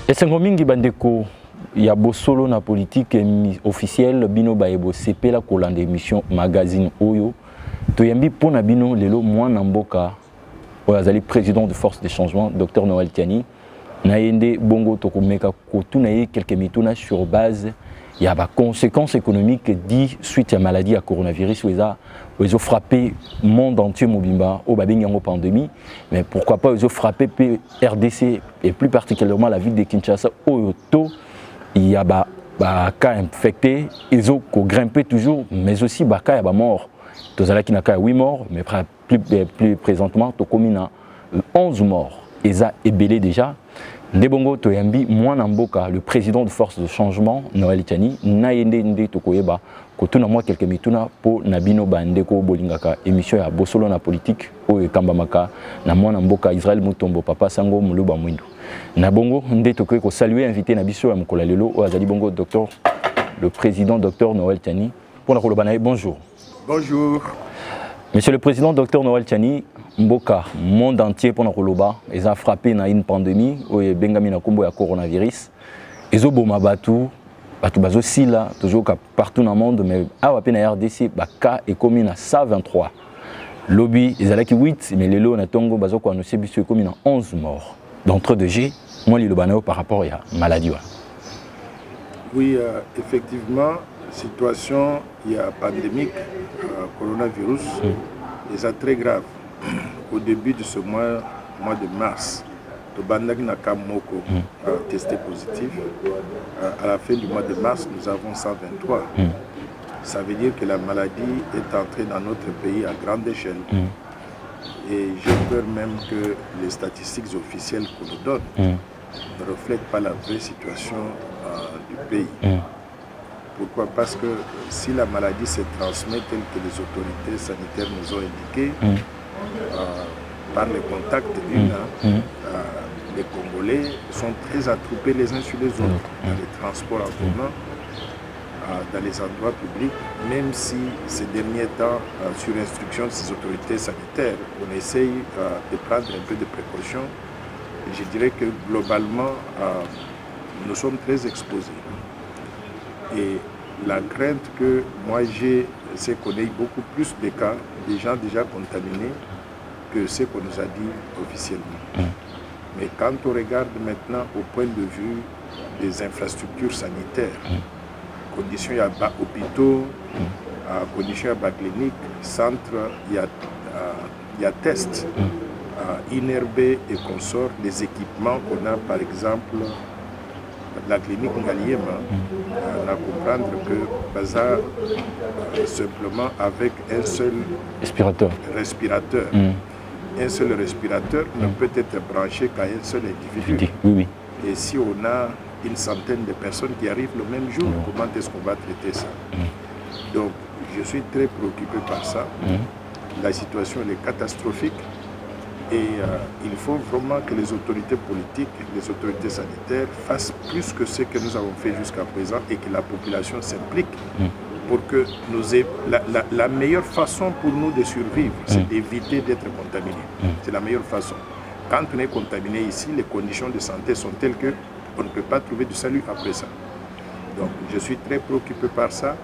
Esengo mingi bandeko ya bosolo na politique officielle bino baebo sepela kolanda émission magazine oyo toyambi pona bino lelo mwana mboka oyo azali président de force de changement Dr Noël Tiani na yende bongo tokomeka kotuna ye quelques mituna sur base ya ba conséquences économiques dit suite à maladie à coronavirus ils ont frappé le monde entier mobimba au babengi en pandémie, mais pourquoi pas ils ont frappé RDC et plus particulièrement la ville de Kinshasa Oyoto il y a ba cas infectés ils ont grimpé toujours mais aussi ba cas ya ba mort tous ala qui na cas 8 morts mais plus présentement to komina 11 morts ils a ébélé déjà. Ndebongo Toyambi, Mwana Mboka, le président de force de changement, Noël Tiani, Naende Nde Tokoyeba, Kotuna moi quelques mituna pour Nabino Bandeko Bolingaka, émission à Bosolo na politique, Oye Kambamaka, na Mwana Mboka, Israël Mutombo, Papa Sango, Muluba Mwindu. Nabongo Nde Tokoye ko saluer, invité Nabiso à Mukola Lelo, Azali Bongo, docteur, le président docteur Noël Tiani. Pour la Kolobanaye, bonjour. Bonjour. Monsieur le président docteur Noël Tiani, Mboka, monde entier pour Nakoloba, ils ont frappé dans une pandémie, où il y a coronavirus. Ils ont bomba batou, batou bazo si là, toujours partout dans le monde, mais à la RDC, cas est commis à 123. Lobby, ils allaient qui 8, mais les lots na tongo bazo quoi nous c'est commis à 11 morts. D'entre deux G, moi le banao par rapport à la maladie. Oui, effectivement, situation il y a pandémique, coronavirus, c'est très grave. Au début de ce mois de mars, le Bandag Nakamoko a testé positif. À la fin du mois de mars, nous avons 123. Ça veut dire que la maladie est entrée dans notre pays à grande échelle. Et j'ai peur même que les statistiques officielles qu'on nous donne ne reflètent pas la vraie situation du pays. Pourquoi? Parce que si la maladie se transmet telle que les autorités sanitaires nous ont indiqué, par les contacts humains, les Congolais sont très attroupés les uns sur les autres, dans les transports en commun, dans les endroits publics, même si ces derniers temps, sur instruction de ces autorités sanitaires, on essaye de prendre un peu de précautions. Et je dirais que globalement, nous sommes très exposés. Et la crainte que moi j'ai, c'est qu'on ait beaucoup plus de cas, des gens déjà contaminés, que ce qu'on nous a dit officiellement. Mais quand on regarde maintenant au point de vue des infrastructures sanitaires, conditions il y a hôpitaux, conditions il y a cliniques, centres, il y a tests, INRB et consorts, des équipements qu'on a par exemple la clinique Ngaliema, on a comprendre que Baza simplement avec un seul respirateur. Un seul respirateur ne peut être branché qu'à un seul individu. Et si on a une centaine de personnes qui arrivent le même jour, comment est-ce qu'on va traiter ça? Donc je suis très préoccupé par ça. La situation elle est catastrophique. Et il faut vraiment que les autorités politiques, les autorités sanitaires fassent plus que ce que nous avons fait jusqu'à présent et que la population s'implique pour que nous ayons la meilleure façon pour nous de survivre, c'est d'éviter d'être contaminés. C'est la meilleure façon. Quand on est contaminé ici, les conditions de santé sont telles qu'on ne peut pas trouver du salut après ça. Donc je suis très préoccupé par ça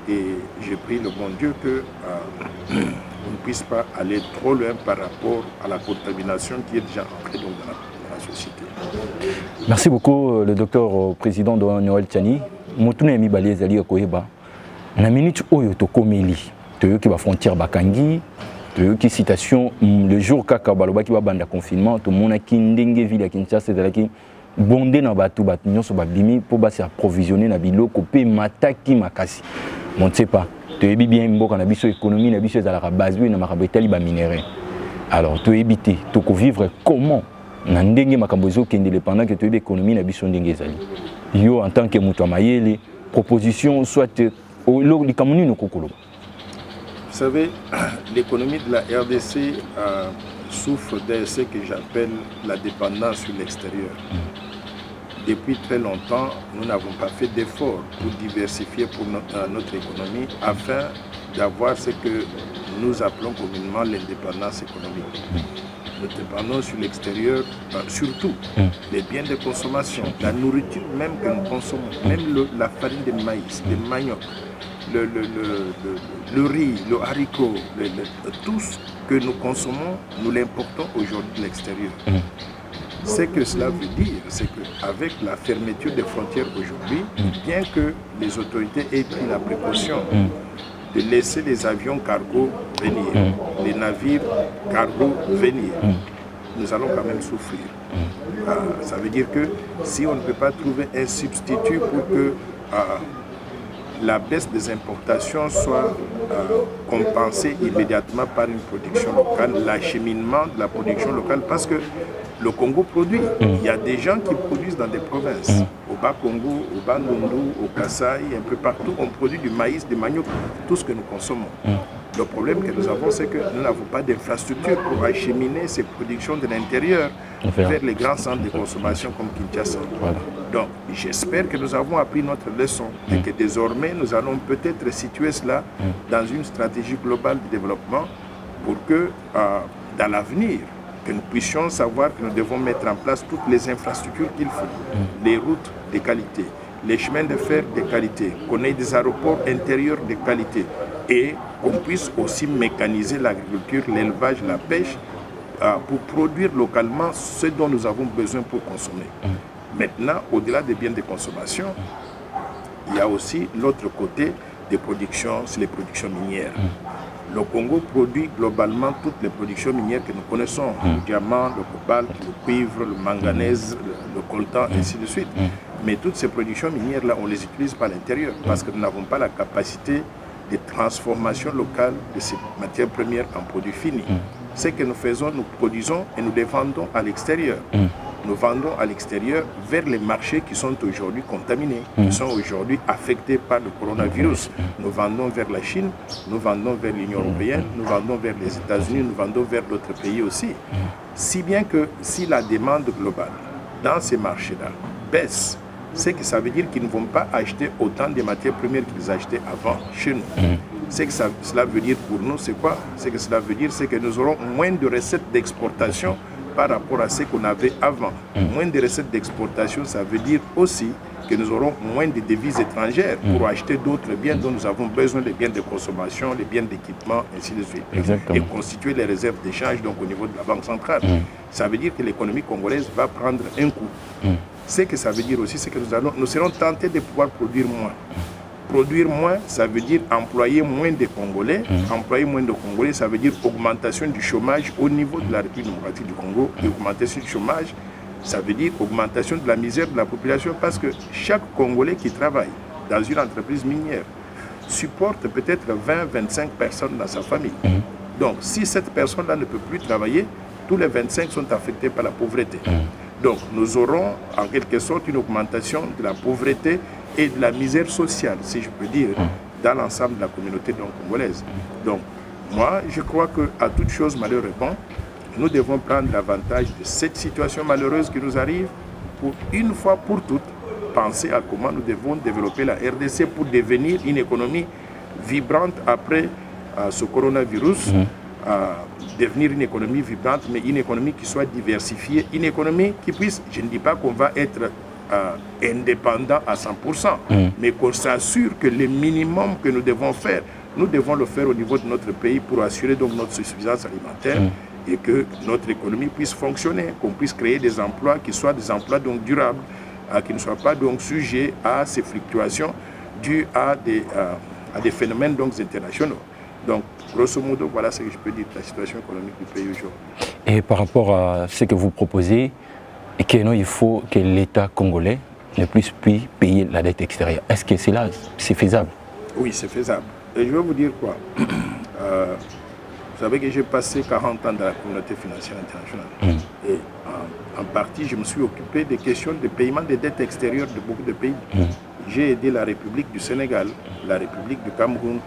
et je prie le bon Dieu que on ne puisse pas aller trop loin par rapport à la contamination qui est déjà entrée dans la société. Merci beaucoup, le docteur président de Noël Tiani. Motuna mi balé zali koyeba. Na minute oyo to komeli, to yoki ba frontière bakangi, to yoki citation le jour kaka baloba ki ba banda confinement, to mona ki ndenge ville ya Kinshasa zalaki bondé na batu nyonso ba bimi po ba se approvisionner na biloko pe mataki makasi. On ne sait pas. Tu es bien mboka na biso économie na biso ezalaka basé na makabetali ba minerais. Alors tu éviter to vivre comment na ndenge makambo ezokende pendant que tu es économie na biso ndenge ezali. Yo en tant que mutu mayele proposition soit lo likamuni no kokolo. Vous savez, l'économie de la RDC souffre de ce que j'appelle la dépendance sur l'extérieur. Depuis très longtemps, nous n'avons pas fait d'efforts pour diversifier pour notre économie afin d'avoir ce que nous appelons communément l'indépendance économique. nous dépendons sur l'extérieur, surtout les biens de consommation, la nourriture même que nous consommons, même la farine de maïs, de manioc, le riz, le haricot, tout ce que nous consommons, nous l'importons aujourd'hui de l'extérieur. Ce que cela veut dire, c'est qu'avec la fermeture des frontières aujourd'hui, bien que les autorités aient pris la précaution de laisser les avions cargo venir, les navires cargo venir, nous allons quand même souffrir. Ça veut dire que si on ne peut pas trouver un substitut pour que la baisse des importations soit compensée immédiatement par une production locale, l'acheminement de la production locale, parce que le Congo produit. Il y a des gens qui produisent dans des provinces. Au Bas-Congo, au Bandundu, au Kasaï, un peu partout, on produit du maïs, du manioc, tout ce que nous consommons. Le problème que nous avons, c'est que nous n'avons pas d'infrastructure pour acheminer ces productions de l'intérieur vers les grands centres de consommation comme Kinshasa. Voilà. Donc, j'espère que nous avons appris notre leçon et que désormais, nous allons peut-être situer cela dans une stratégie globale de développement pour que, dans l'avenir, que nous puissions savoir que nous devons mettre en place toutes les infrastructures qu'il faut, les routes de qualité, les chemins de fer de qualité, qu'on ait des aéroports intérieurs de qualité et qu'on puisse aussi mécaniser l'agriculture, l'élevage, la pêche pour produire localement ce dont nous avons besoin pour consommer. Maintenant, au-delà des biens de consommation, il y a aussi l'autre côté des productions, c'est les productions minières. Le Congo produit globalement toutes les productions minières que nous connaissons, le diamant, le cobalt, le cuivre, le manganèse, le coltan, ainsi de suite. Mais toutes ces productions minières-là, on les utilise par l'intérieur parce que nous n'avons pas la capacité de transformation locale de ces matières premières en produits finis. Ce que nous faisons, nous produisons et nous les vendons à l'extérieur. Nous vendons à l'extérieur vers les marchés qui sont aujourd'hui contaminés, qui sont aujourd'hui affectés par le coronavirus. Nous vendons vers la Chine, nous vendons vers l'Union européenne, nous vendons vers les États-Unis, nous vendons vers d'autres pays aussi. Si bien que si la demande globale dans ces marchés-là baisse, c'est que ça veut dire qu'ils ne vont pas acheter autant de matières premières qu'ils achetaient avant chez nous. C'est que cela veut dire pour nous, c'est quoi? C'est que cela veut dire, c'est que nous aurons moins de recettes d'exportation par rapport à ce qu'on avait avant. Moins de recettes d'exportation, ça veut dire aussi que nous aurons moins de devises étrangères pour acheter d'autres biens dont nous avons besoin, les biens de consommation, les biens d'équipement, ainsi de suite. Exactement. Et constituer les réserves d'échange donc au niveau de la Banque centrale. Ça veut dire que l'économie congolaise va prendre un coup. Ce que ça veut dire aussi, c'est que nous serons tentés de pouvoir produire moins. Produire moins, ça veut dire employer moins de Congolais. Employer moins de Congolais, ça veut dire augmentation du chômage au niveau de la République démocratique du Congo. Et augmentation du chômage, ça veut dire augmentation de la misère de la population parce que chaque Congolais qui travaille dans une entreprise minière supporte peut-être 20-25 personnes dans sa famille. Donc, si cette personne-là ne peut plus travailler, tous les 25 sont affectés par la pauvreté. Donc, nous aurons en quelque sorte une augmentation de la pauvreté et de la misère sociale, si je peux dire, dans l'ensemble de la communauté congolaise. Donc, moi, je crois qu'à toute chose malheureusement, nous devons prendre l'avantage de cette situation malheureuse qui nous arrive pour, une fois pour toutes, penser à comment nous devons développer la RDC pour devenir une économie vibrante après ce coronavirus, devenir une économie vibrante, mais une économie qui soit diversifiée, une économie qui puisse, je ne dis pas qu'on va être indépendant à 100%, mais qu'on s'assure que le minimum que nous devons faire, nous devons le faire au niveau de notre pays pour assurer donc notre suffisance alimentaire et que notre économie puisse fonctionner, qu'on puisse créer des emplois qui soient des emplois donc durables, qui ne soient pas donc sujets à ces fluctuations dues à des phénomènes donc internationaux. Donc, grosso modo, voilà ce que je peux dire de la situation économique du pays aujourd'hui. Et par rapport à ce que vous proposez, et que non, il faut que l'État congolais ne puisse plus payer la dette extérieure. Est-ce que c'est faisable? Oui, c'est faisable. Et je vais vous dire quoi. Vous savez que j'ai passé 40 ans dans la communauté financière internationale. Et en partie, je me suis occupé des questions de paiement des dettes extérieures de beaucoup de pays. J'ai aidé la République du Sénégal, la République du Cameroun,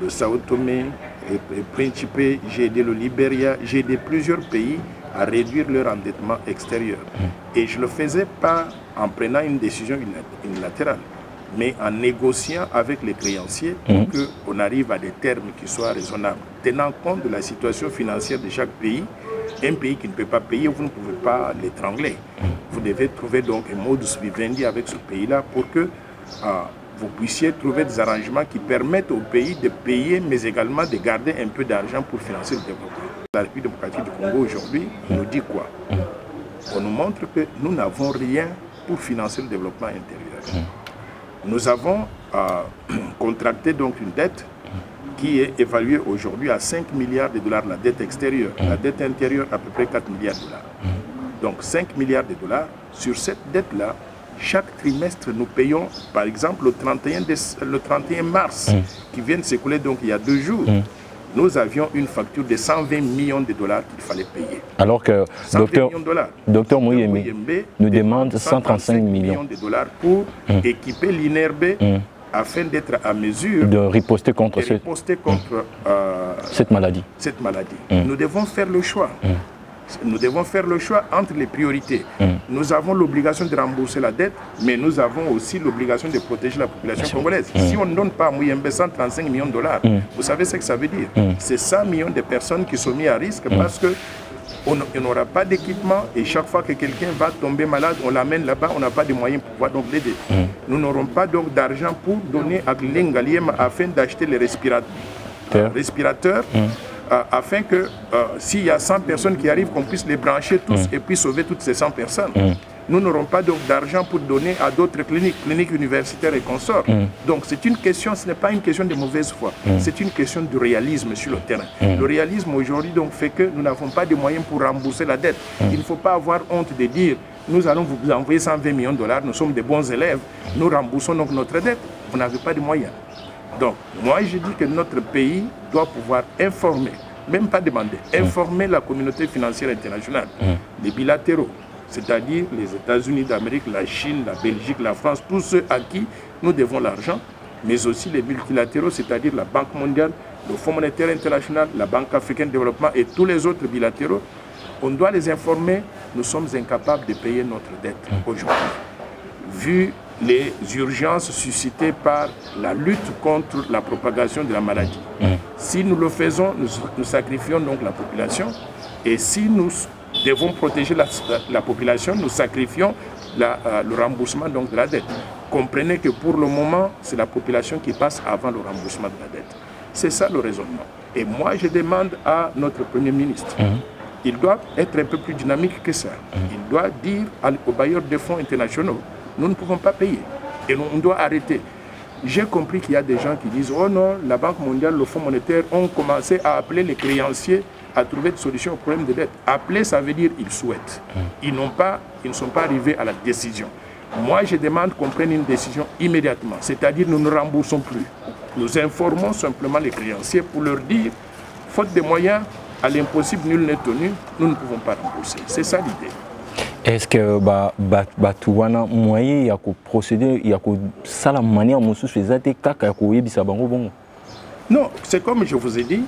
le Sao Tomé et Principe, j'ai aidé le Libéria, j'ai aidé plusieurs pays à réduire leur endettement extérieur. Et je ne le faisais pas en prenant une décision unilatérale, mais en négociant avec les créanciers pour qu'on arrive à des termes qui soient raisonnables, tenant compte de la situation financière de chaque pays, Un pays qui ne peut pas payer, vous ne pouvez pas l'étrangler. Vous devez trouver donc un modus vivendi avec ce pays-là pour que vous puissiez trouver des arrangements qui permettent au pays de payer, mais également de garder un peu d'argent pour financer le développement. La République démocratique du Congo aujourd'hui nous dit quoi? On nous montre que nous n'avons rien pour financer le développement intérieur. Nous avons contracté donc une dette qui est évaluée aujourd'hui à 5 milliards de dollars, la dette extérieure. La dette intérieure à peu près 4 milliards de dollars. Donc 5 milliards de dollars. Sur cette dette-là, chaque trimestre, nous payons, par exemple, le 31 mars, qui vient de s'écouler donc il y a 2 jours, nous avions une facture de 120 millions de dollars qu'il fallait payer. Alors que Dr Mouyembe nous demande 135 millions de dollars pour équiper l'INRB afin d'être à mesure de riposter contre cette maladie. Nous devons faire le choix. Nous devons faire le choix entre les priorités. Nous avons l'obligation de rembourser la dette, mais nous avons aussi l'obligation de protéger la population congolaise. Si on ne donne pas à Mouyembe 135 millions de dollars, vous savez ce que ça veut dire? C'est 100 millions de personnes qui sont mises à risque parce qu'on n'aura pas d'équipement et chaque fois que quelqu'un va tomber malade, on l'amène là-bas, on n'a pas de moyens pour pouvoir donc l'aider. Nous n'aurons pas donc d'argent pour donner à l'Ingaliem afin d'acheter les respirateurs. Afin que s'il y a 100 personnes qui arrivent, qu'on puisse les brancher tous et puis sauver toutes ces 100 personnes. Nous n'aurons pas donc d'argent pour donner à d'autres cliniques universitaires et consorts. Donc c'est une question, ce n'est pas une question de mauvaise foi, c'est une question de réalisme sur le terrain. Le réalisme aujourd'hui donc fait que nous n'avons pas de moyens pour rembourser la dette. Il ne faut pas avoir honte de dire, nous allons vous envoyer 120 millions de dollars, nous sommes des bons élèves, nous remboursons donc notre dette, vous n'avez pas de moyens. Donc, moi, je dis que notre pays doit pouvoir informer, même pas demander, informer la communauté financière internationale, les bilatéraux, c'est-à-dire les États-Unis d'Amérique, la Chine, la Belgique, la France, tous ceux à qui nous devons l'argent, mais aussi les multilatéraux, c'est-à-dire la Banque mondiale, le Fonds monétaire international, la Banque africaine de développement et tous les autres bilatéraux. On doit les informer, nous sommes incapables de payer notre dette aujourd'hui. Vu les urgences suscitées par la lutte contre la propagation de la maladie. Si nous le faisons, nous sacrifions donc la population. Et si nous devons protéger la population, nous sacrifions le remboursement donc de la dette. Comprenez que pour le moment, c'est la population qui passe avant le remboursement de la dette. C'est ça le raisonnement. Et moi, je demande à notre Premier ministre, il doit être un peu plus dynamique que ça. Il doit dire aux bailleurs de fonds internationaux, nous ne pouvons pas payer et on doit arrêter. J'ai compris qu'il y a des gens qui disent « Oh non, la Banque mondiale, le Fonds monétaire ont commencé à appeler les créanciers à trouver des solutions au problème de dette. » Appeler, ça veut dire ils souhaitent. Ils ne sont pas arrivés à la décision. Moi, je demande qu'on prenne une décision immédiatement. C'est-à-dire nous ne remboursons plus. Nous informons simplement les créanciers pour leur dire « Faute de moyens, à l'impossible, nul n'est tenu, nous ne pouvons pas rembourser. » C'est ça l'idée. Est-ce que Batouana moyen ya ko procéder ya ko sala manière musu faisate kaka ya ko yebisa bango bongo? Non, c'est comme je vous ai dit.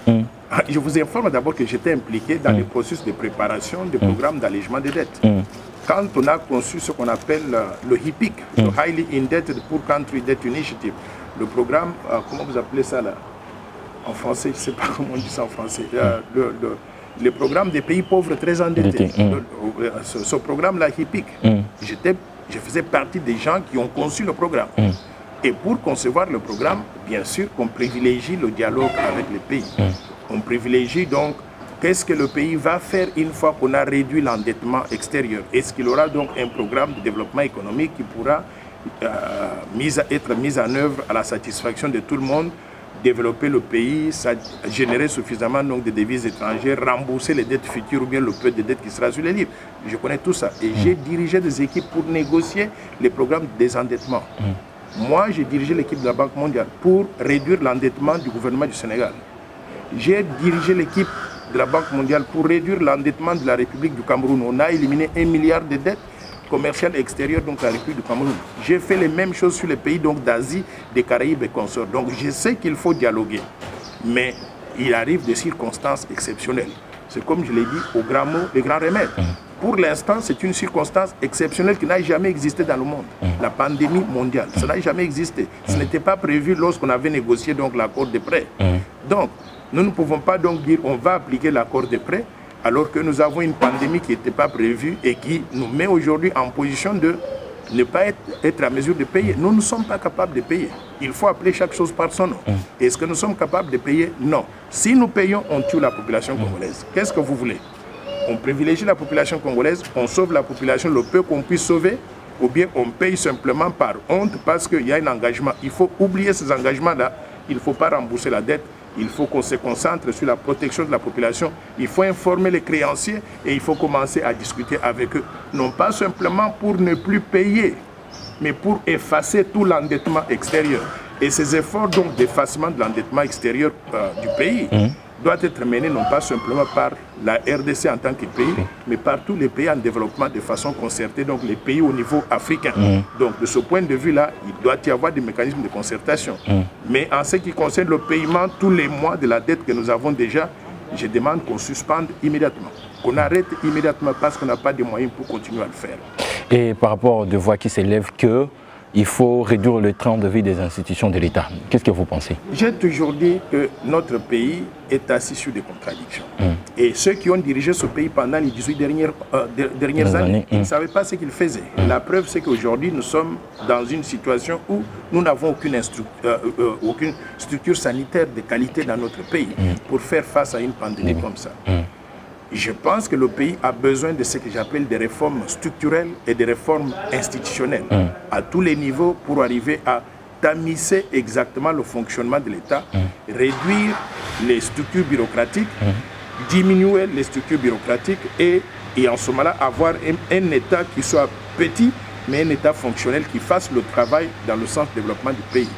Je vous informe d'abord que j'étais impliqué dans le processus de préparation du programme d'allègement des dettes. Quand on a conçu ce qu'on appelle le HIPIC, le Highly Indebted Poor Country Debt Initiative, le programme, comment vous appelez ça là? En français, je ne sais pas comment on dit ça en français. Le programme des pays pauvres très endettés. Ce programme-là, HIPIC, je faisais partie des gens qui ont conçu le programme. Et pour concevoir le programme, bien sûr qu'on privilégie le dialogue avec les pays. On privilégie donc qu'est-ce que le pays va faire une fois qu'on a réduit l'endettement extérieur. Est-ce qu'il aura donc un programme de développement économique qui pourra être mis en œuvre à la satisfaction de tout le monde, développer le pays, générer suffisamment donc, de devises étrangères, rembourser les dettes futures ou bien le peu de dettes qui sera sur les livres. Je connais tout ça. Et j'ai dirigé des équipes pour négocier les programmes de désendettement. Moi, j'ai dirigé l'équipe de la Banque mondiale pour réduire l'endettement du gouvernement du Sénégal. J'ai dirigé l'équipe de la Banque mondiale pour réduire l'endettement de la République du Cameroun. On a éliminé 1 milliard de dettes commerciales extérieures donc la République du Cameroun. J'ai fait les mêmes choses sur les pays d'Asie, des Caraïbes et consorts. Donc je sais qu'il faut dialoguer. Mais il arrive des circonstances exceptionnelles. C'est comme je l'ai dit au grand mot, les grands remèdes. Pour l'instant, c'est une circonstance exceptionnelle qui n'a jamais existé dans le monde. La pandémie mondiale, ça n'a jamais existé. Ce n'était pas prévu lorsqu'on avait négocié donc l'accord de prêt. Donc, nous ne pouvons pas donc dire on va appliquer l'accord de prêt alors que nous avons une pandémie qui n'était pas prévue et qui nous met aujourd'hui en position de ne pas être à mesure de payer. Nous ne sommes pas capables de payer. Il faut appeler chaque chose par son nom. Est-ce que nous sommes capables de payer? Non. Si nous payons, on tue la population congolaise. Qu'est-ce que vous voulez? On privilégie la population congolaise, on sauve la population le peu qu'on puisse sauver, ou bien on paye simplement par honte parce qu'il y a un engagement. Il faut oublier ces engagements-là. Il ne faut pas rembourser la dette. Il faut qu'on se concentre sur la protection de la population. Il faut informer les créanciers et il faut commencer à discuter avec eux. Non pas simplement pour ne plus payer, mais pour effacer tout l'endettement extérieur. Et ces efforts donc d'effacement de l'endettement extérieur du pays doivent être menés non pas simplement par la RDC en tant que pays, mais par tous les pays en développement de façon concertée, donc les pays au niveau africain. Donc de ce point de vue-là, il doit y avoir des mécanismes de concertation. Mais en ce qui concerne le paiement tous les mois de la dette que nous avons déjà, je demande qu'on suspende immédiatement, qu'on arrête immédiatement parce qu'on n'a pas de moyens pour continuer à le faire. Et par rapport aux voix qui s'élèvent qu'il faut réduire le train de vie des institutions de l'État, qu'est-ce que vous pensez? J'ai toujours dit que notre pays est assis sur des contradictions. Et ceux qui ont dirigé ce pays pendant les 18 dernières années, ils ne savaient pas ce qu'ils faisaient. La preuve, c'est qu'aujourd'hui, nous sommes dans une situation où nous n'avons aucune structure sanitaire de qualité dans notre pays pour faire face à une pandémie comme ça. Je pense que le pays a besoin de ce que j'appelle des réformes structurelles et des réformes institutionnelles à tous les niveaux pour arriver à tamiser exactement le fonctionnement de l'État, réduire les structures bureaucratiques, diminuer les structures bureaucratiques et en ce moment-là avoir un État qui soit petit mais un État fonctionnel qui fasse le travail dans le sens du développement du pays.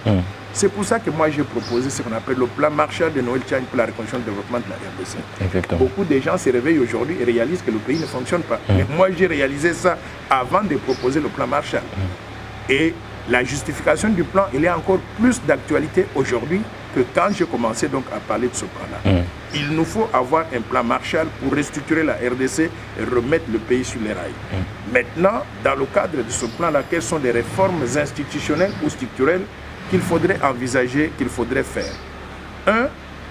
C'est pour ça que moi j'ai proposé ce qu'on appelle le plan Marshall de Noël Tchang pour la reconstruction et le développement de la RDC. Exactement. Beaucoup de gens se réveillent aujourd'hui et réalisent que le pays ne fonctionne pas. Mais moi j'ai réalisé ça avant de proposer le plan Marshall. Et la justification du plan, il est encore plus d'actualité aujourd'hui que quand j'ai commencé donc à parler de ce plan-là. Il nous faut avoir un plan Marshall pour restructurer la RDC et remettre le pays sur les rails. Maintenant, dans le cadre de ce plan-là, quelles sont les réformes institutionnelles ou structurelles qu'il faudrait envisager, qu'il faudrait faire? Un,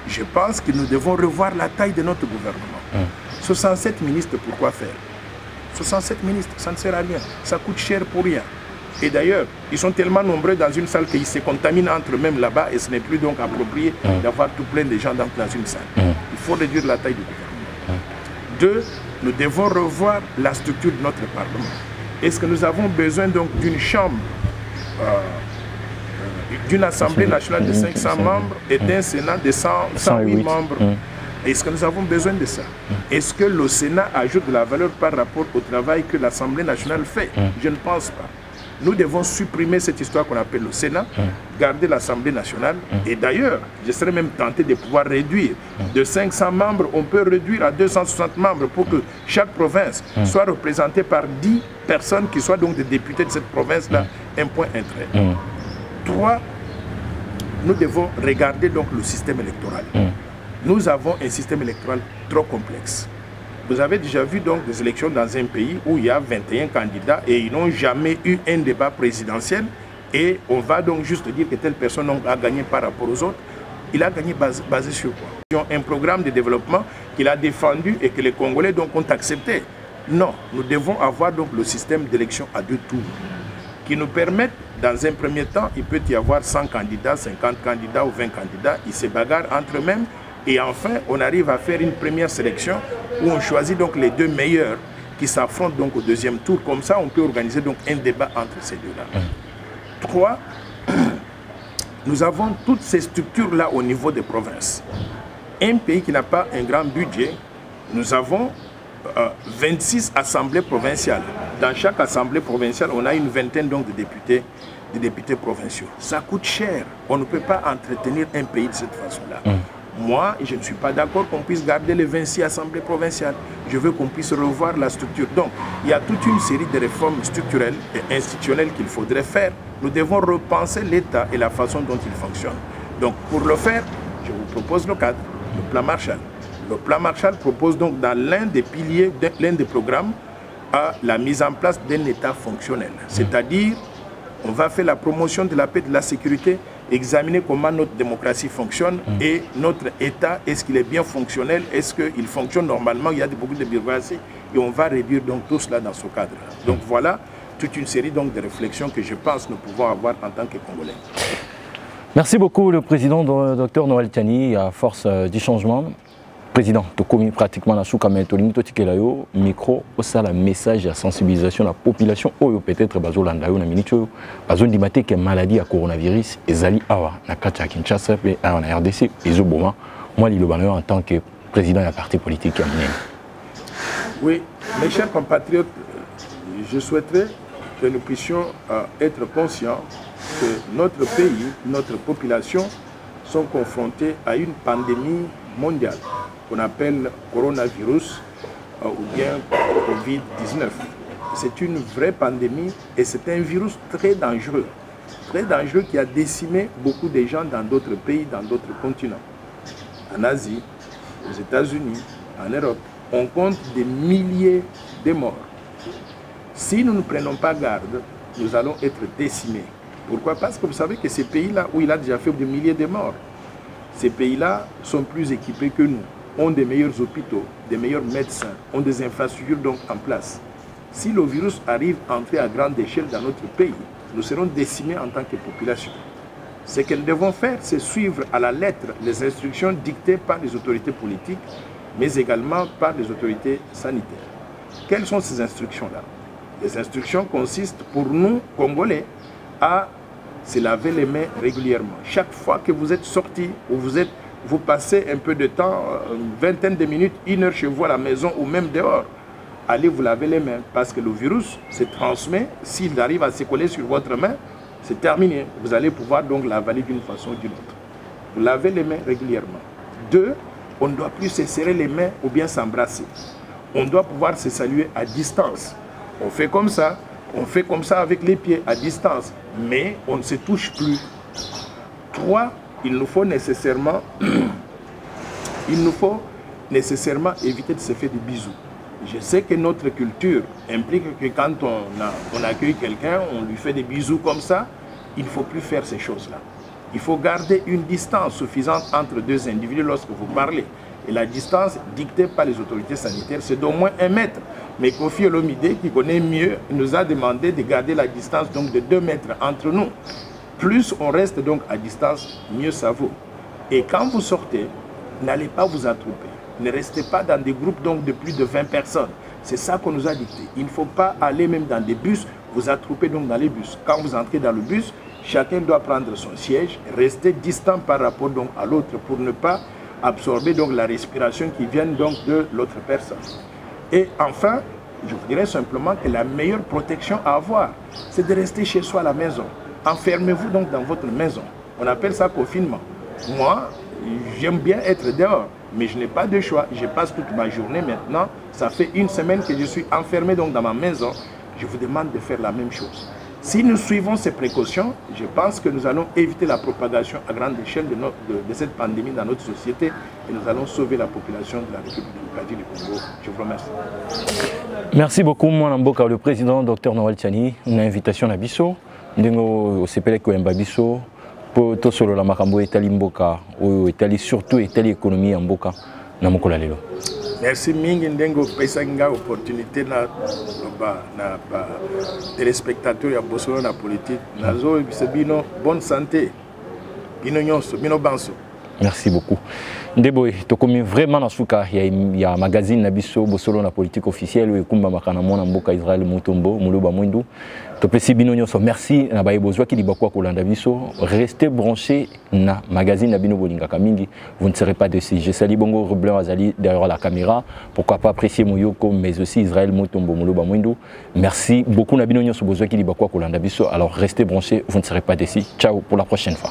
je pense que nous devons revoir la taille de notre gouvernement. 67 ministres, pourquoi faire? 67 ministres, ça ne sert à rien. Ça coûte cher pour rien. Et d'ailleurs, ils sont tellement nombreux dans une salle qu'ils se contaminent entre eux-mêmes là-bas et ce n'est plus donc approprié d'avoir tout plein de gens dans une salle. Il faut réduire la taille du gouvernement. Deux, nous devons revoir la structure de notre Parlement. Est-ce que nous avons besoin donc d'une chambre, d'une Assemblée nationale de 500 membres et d'un Sénat de 108 membres? Est-ce que nous avons besoin de ça? Est-ce que le Sénat ajoute de la valeur par rapport au travail que l'Assemblée nationale fait? Je ne pense pas. Nous devons supprimer cette histoire qu'on appelle le Sénat, garder l'Assemblée nationale. Et d'ailleurs, je serais même tenté de pouvoir réduire. De 500 membres, on peut réduire à 260 membres pour que chaque province soit représentée par 10 personnes qui soient donc des députés de cette province-là. Un point intérêt. 3, nous devons regarder donc le système électoral. Nous avons un système électoral trop complexe. Vous avez déjà vu donc des élections dans un pays où il y a 21 candidats et ils n'ont jamais eu un débat présidentiel et on va donc juste dire que telle personne a gagné par rapport aux autres. Il a gagné basé sur quoi? Ils ont un programme de développement qu'il a défendu et que les Congolais donc ont accepté. Non, nous devons avoir donc le système d'élection à 2 tours qui nous permettent, dans un premier temps, il peut y avoir 100 candidats, 50 candidats ou 20 candidats, ils se bagarrent entre eux-mêmes. Et enfin, on arrive à faire une première sélection où on choisit donc les 2 meilleurs qui s'affrontent donc au 2e tour. Comme ça, on peut organiser donc un débat entre ces deux-là. 3, nous avons toutes ces structures-là au niveau des provinces. Un pays qui n'a pas un grand budget, nous avons 26 assemblées provinciales. Dans chaque assemblée provinciale, on a une vingtaine donc de députés provinciaux. Ça coûte cher. On ne peut pas entretenir un pays de cette façon-là. Moi, je ne suis pas d'accord qu'on puisse garder les 26 assemblées provinciales. Je veux qu'on puisse revoir la structure. Donc, il y a toute une série de réformes structurelles et institutionnelles qu'il faudrait faire. Nous devons repenser l'État et la façon dont il fonctionne. Donc, pour le faire, je vous propose le cadre, le plan Marshall. Le plan Marshall propose donc dans l'un des piliers, l'un des programmes, la mise en place d'un État fonctionnel. C'est-à-dire, on va faire la promotion de la paix et de la sécurité examiner comment notre démocratie fonctionne et notre État, est-ce qu'il est bien fonctionnel, est-ce qu'il fonctionne normalement, il y a beaucoup de bureaucratie, et on va réduire donc tout cela dans ce cadre. Donc voilà toute une série donc de réflexions que je pense nous pouvons avoir en tant que Congolais. Merci beaucoup le président Dr Noël Tiani, à force du changement. Président, tu as commis pratiquement la souka méthodologie, tu as micro, au la message de sensibilisation de la population, ou peut-être bazolanda yo na minute, bazon dimate que maladie à coronavirus, ezali awa na kacha Kinshasa et en RDC, ezoboma. Moi li le en tant que président de la parti politique à Mine. Oui, mes chers compatriotes, je souhaiterais que nous puissions être conscients que notre pays, notre population sont confrontés à une pandémie mondiale qu'on appelle coronavirus ou bien Covid-19. C'est une vraie pandémie et c'est un virus très dangereux qui a décimé beaucoup de gens dans d'autres pays, dans d'autres continents. En Asie, aux États-Unis, en Europe, on compte des milliers de morts. Si nous ne prenons pas garde, nous allons être décimés. Pourquoi? Parce que vous savez que ces pays-là, où il a déjà fait des milliers de morts, ces pays-là sont plus équipés que nous, ont des meilleurs hôpitaux, des meilleurs médecins, ont des infrastructures donc en place. Si le virus arrive à entrer à grande échelle dans notre pays, nous serons décimés en tant que population. Ce que nous devons faire, c'est suivre à la lettre les instructions dictées par les autorités politiques, mais également par les autorités sanitaires. Quelles sont ces instructions-là? Les instructions consistent pour nous, Congolais, à se laver les mains régulièrement. Chaque fois que vous êtes sorti ou vous passez un peu de temps, une vingtaine de minutes, 1 heure chez vous à la maison ou même dehors, allez vous laver les mains parce que le virus se transmet. S'il arrive à se coller sur votre main, c'est terminé. Vous allez pouvoir donc l'avaler d'une façon ou d'une autre. Vous lavez les mains régulièrement. 2, on ne doit plus se serrer les mains ou bien s'embrasser. On doit pouvoir se saluer à distance. On fait comme ça avec les pieds à distance, mais on ne se touche plus. 3, il nous faut nécessairement éviter de se faire des bisous. Je sais que notre culture implique que quand on accueille quelqu'un, on lui fait des bisous comme ça. Il ne faut plus faire ces choses-là. Il faut garder une distance suffisante entre deux individus lorsque vous parlez. Et la distance dictée par les autorités sanitaires, c'est d'au moins 1 mètre. Mais Kofi Olomide, qui connaît mieux, nous a demandé de garder la distance donc de 2 mètres entre nous. Plus on reste donc à distance, mieux ça vaut. Et quand vous sortez, n'allez pas vous attrouper. Ne restez pas dans des groupes donc de plus de 20 personnes. C'est ça qu'on nous a dicté. Il ne faut pas aller même dans des bus, vous attrouper donc dans les bus. Quand vous entrez dans le bus, chacun doit prendre son siège, rester distant par rapport donc à l'autre pour ne pas absorber donc la respiration qui vient donc de l'autre personne. Et enfin, je vous dirais simplement que la meilleure protection à avoir, c'est de rester chez soi à la maison. Enfermez-vous donc dans votre maison. On appelle ça confinement. Moi, j'aime bien être dehors, mais je n'ai pas de choix. Je passe toute ma journée maintenant. Ça fait 1 semaine que je suis enfermé donc dans ma maison. Je vous demande de faire la même chose. Si nous suivons ces précautions, je pense que nous allons éviter la propagation à grande échelle de cette pandémie dans notre société et nous allons sauver la population de la République démocratique du Congo. Je vous remercie. Merci beaucoup, Mwana Mboka, le président Dr Noël Tiani. Une invitation à Bisso. Nous avons Koemba Bisso pour tout solo la makambo etali Mboka, etali surtout etali économie en Mboka. Namukola lelo. Merci mingi ndengo pesa nga opportunité na téléspectateurs ya bosolo na politique nazo bino bonne santé bino nyonso bino banso. Merci beaucoup. Ndeboy, tu commis vraiment dans souka il y a magazine na biso bosolo na politique officielle et kumba makana mona Mboka Israël Mutombo Muluba Mwindu. Merci na baibozwa ki libakwa kolanda biso. Restez branchés na magazine na bino bolinga kamingi, vous ne serez pas déçus. Je salue Bongo Reblanc Azali derrière la caméra. Pourquoi pas apprécier Mouyoko mais aussi Israël Mutombo Muluba Mwindu. Merci beaucoup na bino nyonso bozwa ki libakwa kolanda biso. Alors restez branchés, vous ne serez pas déçus. Ciao pour la prochaine fois.